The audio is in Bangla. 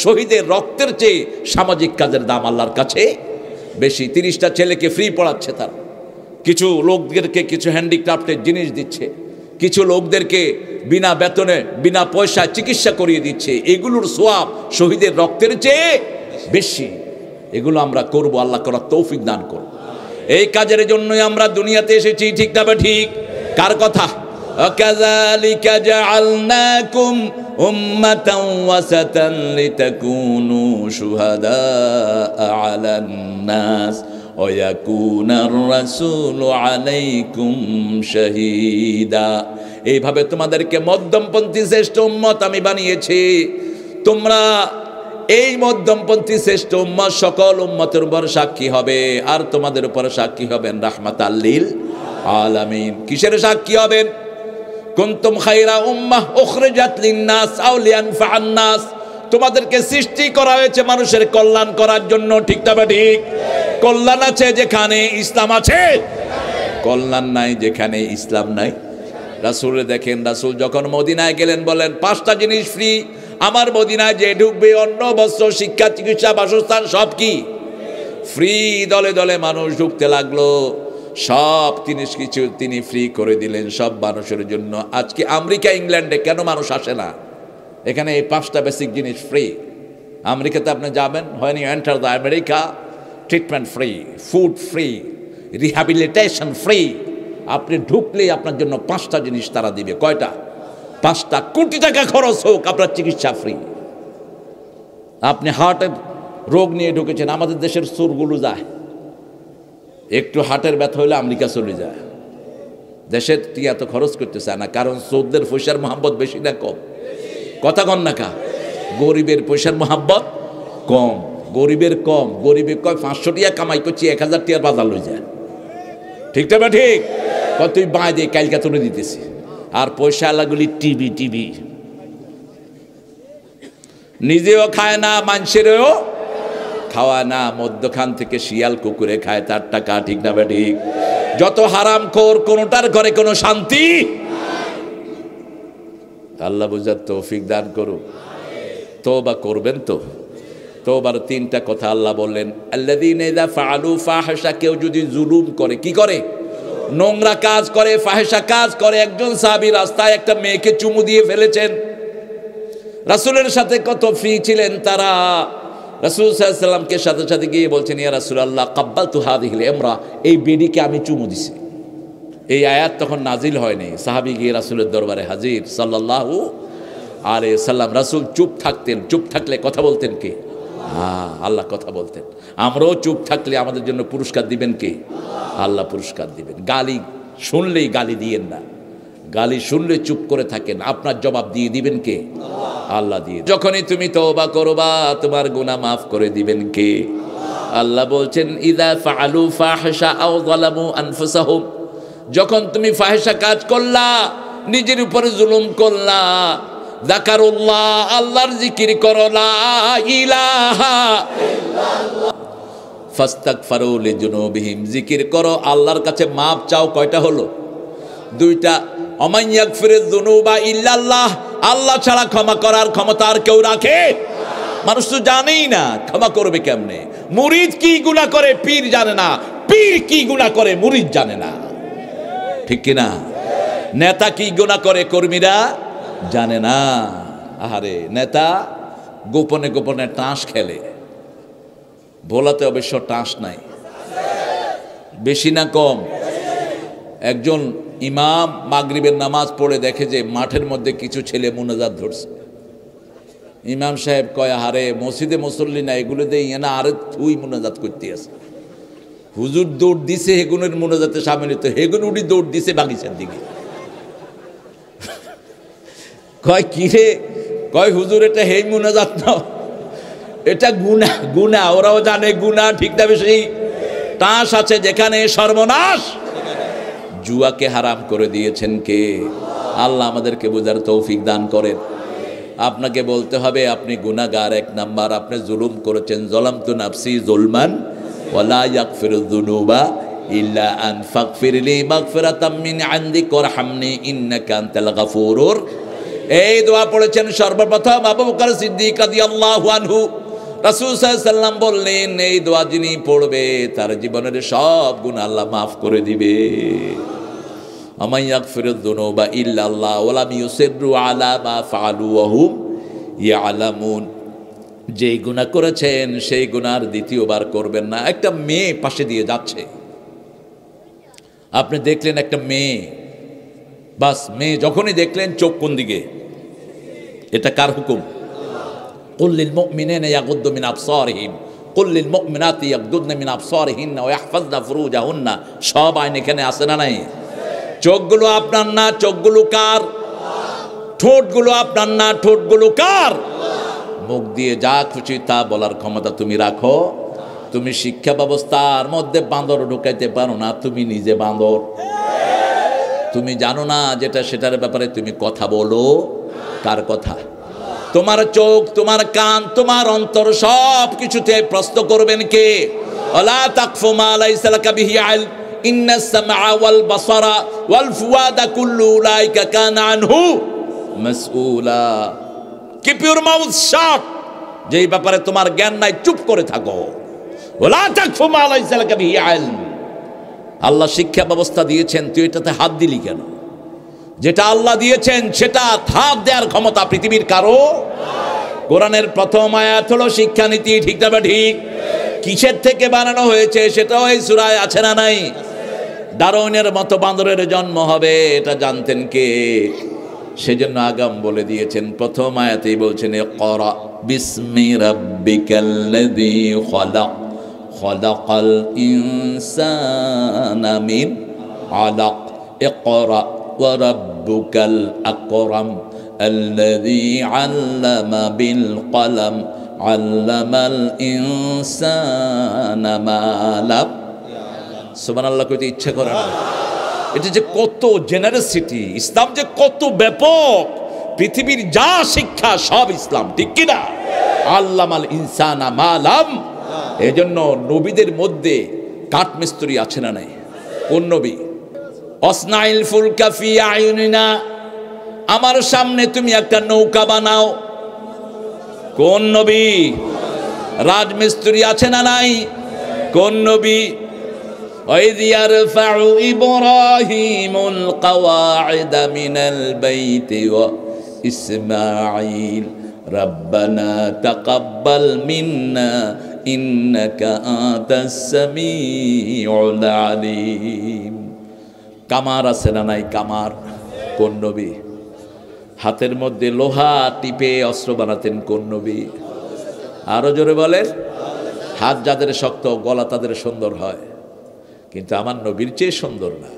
শহীদের রক্তের চেয়ে সামাজিক কাজের দাম আল্লাহর কাছে বেশি। 30টা ছেলেকে ফ্রি পড়াচ্ছে তারা, কিছু লোকদেরকে কিছু হ্যান্ডিক্রাফটের জিনিস দিচ্ছে, কিছু লোকদেরকে বিনা বেতনে বিনা পয়সায় চিকিৎসা করিয়ে দিচ্ছে। এগুলোর সোয়াব শহীদের রক্তের চেয়ে বেশি। এগুলো আমরা করব, আল্লাহ করার তৌফিক দান করব। এই কাজের জন্যই আমরা দুনিয়াতে এসেছি, ঠিক না? ঠিক। কার কথা? কাযালিকা জাআলনাকুম উম্মাতান ওয়াসাতান লিতাকুনু শুহাদা আলান নাস ওয়া ইয়াকুনার রাসূলু আলাইকুম শাহীদা। এইভাবে তোমাদেরকে মধ্যমপন্থী শ্রেষ্ঠ উম্মত আমি বানিয়েছি। তোমরা এই মধ্যমপন্থী শ্রেষ্ঠ উম্মত সকল উম্মতের উপর সাক্ষী হবে, আর তোমাদের উপর সাক্ষী হবেন রাহমাতাল লিল আলামিন। কিসের সাক্ষী হবেন? কুনতুম খায়রা উম্মাহ উখরিজাত লিন-নাস আও লিয়ানফা'আন নাস। তোমাদেরকে সৃষ্টি করা হয়েছে মানুষের কল্যাণ করার জন্য, ঠিক না? ঠিক। কল্যাণ আছে যেখানে ইসলাম আছে, কল্যাণ নাই যেখানে ইসলাম নাই। রাসূলে দেখেন, রাসূল যখন মদিনায় গেলেন বলেন 5টা জিনিস ফ্রি। আমার মদিনায় যে ঢুকবে অন্ন, বস্ত্র, শিক্ষা, চিকিৎসা, বাসস্থান সব কি ফ্রি। দলে দলে মানুষ ঢুকতে লাগলো, সব জিনিস কিছু তিনি ফ্রি করে দিলেন সব মানুষের জন্য। আজকে আমেরিকা ইংল্যান্ডে কেন মানুষ আসে না? এখানে এই 5টা বেসিক জিনিস ফ্রি। আমেরিকাতে আপনি যাবেন, হয়নি enter the America, treatment free, food free, rehabilitation free. আপনি ঢুকলেই আপনার জন্য 5টা জিনিস তারা দিবে। কয়টা? 5টা। কোটি টাকা খরচ হোক, আপনার চিকিৎসা ফ্রি। আপনি হার্টের রোগ নিয়ে ঢুকেছেন, আমাদের দেশের সুরগুলো যায়, একটু হার্টের ব্যথা হলে আমেরিকা চলে যায়। দেশের কি এত খরচ করতে চায় না, কারণ সৌদের পয়সার মহাব্বত বেশি না কম? কথা কন না কা? গরিবের পয়সার মহাব্বত কম, গরিবের কম। গরিবে কয় 500 টাকা কামাই করছি, 1000 টাকার বাজার লই যায়, ঠিক না? ঠিক। কত তুই বাঁ দিয়ে কালকা তুলে দিতেছি। আর পয়সা আলাগুলি টিভি টিভি, নিজেও খায় না, মানুষেরও খাওয়া না, মধ্যখান থেকে শিয়াল কুকুরে খায় তার টাকা, ঠিক না? ঠিক। যত হারাম খোর, কোনটার ঘরে কোনো শান্তি। আল্লাহ বুঝার তৌফিক দান করুক। তওবা করবেন তো? তওবার 3টা কথা আল্লাহ বললেন, আল্লাযীনা ইযা ফাআলু ফাহিশা, কেউ যদি জুলুম করে, কি করে? নোংরা কাজ করে, ফাহিশা কাজ করে। একজন সাহাবী রাস্তায় একটা মেয়েকে চুমু দিয়ে ফেলেছেন। রাসূলের সাথে কত ফ্রি ছিলেন তারা। রাসূল সাল্লাল্লাহু আলাইহি ওয়াসাল্লামকে সাথে সাথে গিয়ে বলছেন, ইয়া রাসূলুল্লাহ কাব্বালতু হাযিহিল ইমরা, এই বেডিকে আমি চুমু দিছি। এই আয়াত তখন নাজিল হয়নি। সাহাবী গিয়ে রাসূলের দরবারে হাজির সাল্লাল্লাহু আলাইহি ওয়াসাল্লাম। রাসূল চুপ থাকতেন, চুপ থাকলে কথা বলতেন কে? আল্লাহ কথা বলতেন। আমরাও চুপ থাকলে আমাদের জন্য পুরস্কার দিবেন কে? আল্লাহ পুরস্কার দিবেন। গালি শুনলেই গালি দিয়েন না, গালি শুনলে চুপ করে থাকেন, আপনার জবাব দিয়ে দিবেন কে? আল্লাহ দিয়ে। যখনই তুমি তওবা করবা, তোমার গুনাহ মাফ করে দিবেন কে? আল্লাহ বলছেন, ইযা ফাআলু ফাহিশা আও যালামু আনফুসাহুম, যখন তুমি ফাহিশা কাজ করলা, নিজের উপরে জুলুম করলা, যাকারুল্লাহ, আল্লাহর জিকির করো, লা ইলাহা ইল্লাল্লাহ, ফাস্তাগফিরু লিযুনুবিহিম, জিকির করো, আল্লাহর কাছে মাপ চাও। কয়টা হলো? 2টা। ওমান ইয়াগফিরুয যুনুবা ইল্লাল্লাহ, আল্লাহ ছাড়া ক্ষমা করার ক্ষমতা আর কেউ রাখে? মানুষ তো জানেই না ক্ষমা করবে কেমনে। মুরিদ কি গুনাহ করে পীর জানে না, পীর কি গুনাহ করে মুরিদ জানে না, ঠিক কি না? নেতা কি গুনাহ করে কর্মীরা জানে না। আহারে, নেতা গোপনে গোপনে টাস খেলে, ভোলাতে অবশ্য টাস নাই, বেশি না কম? একজন ইমাম মাগরিবের নামাজ পড়ে দেখে যে মাঠের মধ্যে কিছু ছেলে মুনাজাত ধরছে। ইমাম সাহেব কয়, আরে মসজিদে মুসল্লি না, এগুলো দিয়ে না, আরে তুই মুনাজাত করতে আছে। হুজুর দৌড় দিছে হেগুনের মুনাজাতে সামিল হতো, হেগুন উঠি দৌড় দিছে বাগিচার দিকে। কয় কি রে? কয় হুজুর এটা হেই মুনাজাত না, এটা গুনাহ। গুনাহ ওরাও জানে গুনাহ, ঠিক না? বেশি টাস আছে যেখানে সর্বনাশ। জুয়াকে হারাম করে দিয়েছেন কে? আল্লাহ আমাদেরকে বোঝার তৌফিক দান করেন। আপনাকে বলতে হবে আপনি গুনাহগার 1 নাম্বার, আপনি জুলুম করেছেন। যালামতু নাফসি যুলমান ওয়ালা ইয়াগফিরুয যুনুবা ইল্লা আন ফাগফিরলি মাগফিরাতাম মিন ইনদিক ওয়ারহামনি ইন্নাকা আনতাল গাফুরুর এই দোয়া পড়েছেন সর্বপ্রথম আবু বকর সিদ্দিক রাদিয়াল্লাহু আনহু। রাসূল সাল্লাল্লাহু আলাইহি ওয়াসাল্লাম বললেন, এই দোয়া যিনি পড়বে তার জীবনের সব গুনাহ আল্লাহ মাফ করে দিবে। আমা ইয়াগফিরুয যুনুবা ইল্লাল্লাহ ওয়া লাম ইউসিররু আলা মা ফাআলু ওয়া হুম ইয়ালামুন। যেই গুনাহ করেছেন সেই গুনার দ্বিতীয়বার করবেন না। একটা মেয়ে পাশে দিয়ে যাচ্ছে, আপনি দেখলেন একটা মেয়ে, বাস মেয়ে যখনই দেখলেন চোখ কোন দিকে? এটা কার হুকুম? কুল লিল মুমিনিনা ইয়াগুদ্দু মিন আবসারিহিম কুল লিল মুমিনাতি ইয়াগুদ্দুনা মিন আবসারিহিন্না ওয়া ইয়াহফাজনা ফুরুজাহুন্না। সব আইন এখানে আছে না নাই? চোখগুলো আপনার না, চোখগুলো কার? ঠোঁটগুলো আপনার না, ঠোঁটগুলো কার? মুখ দিয়ে যা খুশি তা বলার ক্ষমতা তুমি রাখো। তুমি শিক্ষা ব্যবস্থার মধ্যে বাঁদর ঢুকাইতে পারো না, তুমি নিজে বাঁদর। তুমি জানো না যেটা সেটার ব্যাপারে তুমি কথা বলো। কার কথা? তোমার চোখ, তোমার কান, তোমার অন্তর সব কিছুতে প্রশ্ন করবেন কে? ওয়ালা তাকফু মা লাইসা লাকা বিহি ইলম ইন্নাস সামআ ওয়াল বাসারা ওয়াল ফুয়াদা কুল্লু উলাইকা কানা আনহু মাসউলা। Keep your mouth shut. যেই ব্যাপারে তোমার জ্ঞান নাই চুপ করে থাকো। ওয়ালা তাকফু মা লাইসা লাকা বিহি ইলম। আল্লাহ শিক্ষা ব্যবস্থা দিয়েছেন, তুই এটাতে হাত দিলি কেন? যেটা আল্লাহ দিয়েছেন সেটা হাত দেওয়ার ক্ষমতা পৃথিবীর কারো। কোরআনের প্রথম আয়াত হলো শিক্ষানীতি, ঠিক না ঠিক? কিসের থেকে বানানো হয়েছে সেটাও এই সূরায় আছে না নাই? ডারউইনের মতো বান্দরের জন্ম হবে এটা জানতেন কে? সেজন্য আগাম বলে দিয়েছেন, প্রথম আয়াতেই বলছেন ইকরা বিসমি রাব্বিকাল্লাযী খলাক খলাকাল ইনসানা মিন আলাক ইকরা ওয়া রাব্বুকাল আকরাম আল্লাযী আল্লামা বিল কলম আল্লামাল ইনসানা মা লাম। সুবহানাল্লাহ কইতে ইচ্ছা করে না? এটা যে কত জেনারেসিটি, ইসলাম যে কত ব্যাপক, পৃথিবীর যা শিক্ষা সব ইসলাম, ঠিক কিনা? আল্লামাল ইনসানা মা লাম। এজন্য নবীদের মধ্যে কাঠমিস্ত্রি আছে না নাই? কোন নবী? অসনাইল ফুলকা ফি আয়ুনিনা, আমার সামনে তুমি একটা নৌকা বানাও। কোন নবী? রাজমিস্ত্রি আছে না নাই? কোন নবী? وَإِذْ يَرْفَعُ إِبْرَاهِيمُ الْقَوَاعِدَ مِنَ الْبَيْتِ وَإِسْمَاعِيلُ رَبَّنَا تَقَبَّلْ مِنَّا إِنَّكَ أَنْتَ السَّمِيعُ الْعَلِيمُ। কামার আছে না নাই? কামার কোন নবী? হাতের মধ্যে লোহা টিপে অস্ত্র বানাতেন কোন নবী? আরো জোরে বলেন। হাত যাদের শক্ত, গলা তাদের সুন্দর হয়, কিন্তু আমার নবীর চেয়ে সুন্দর না।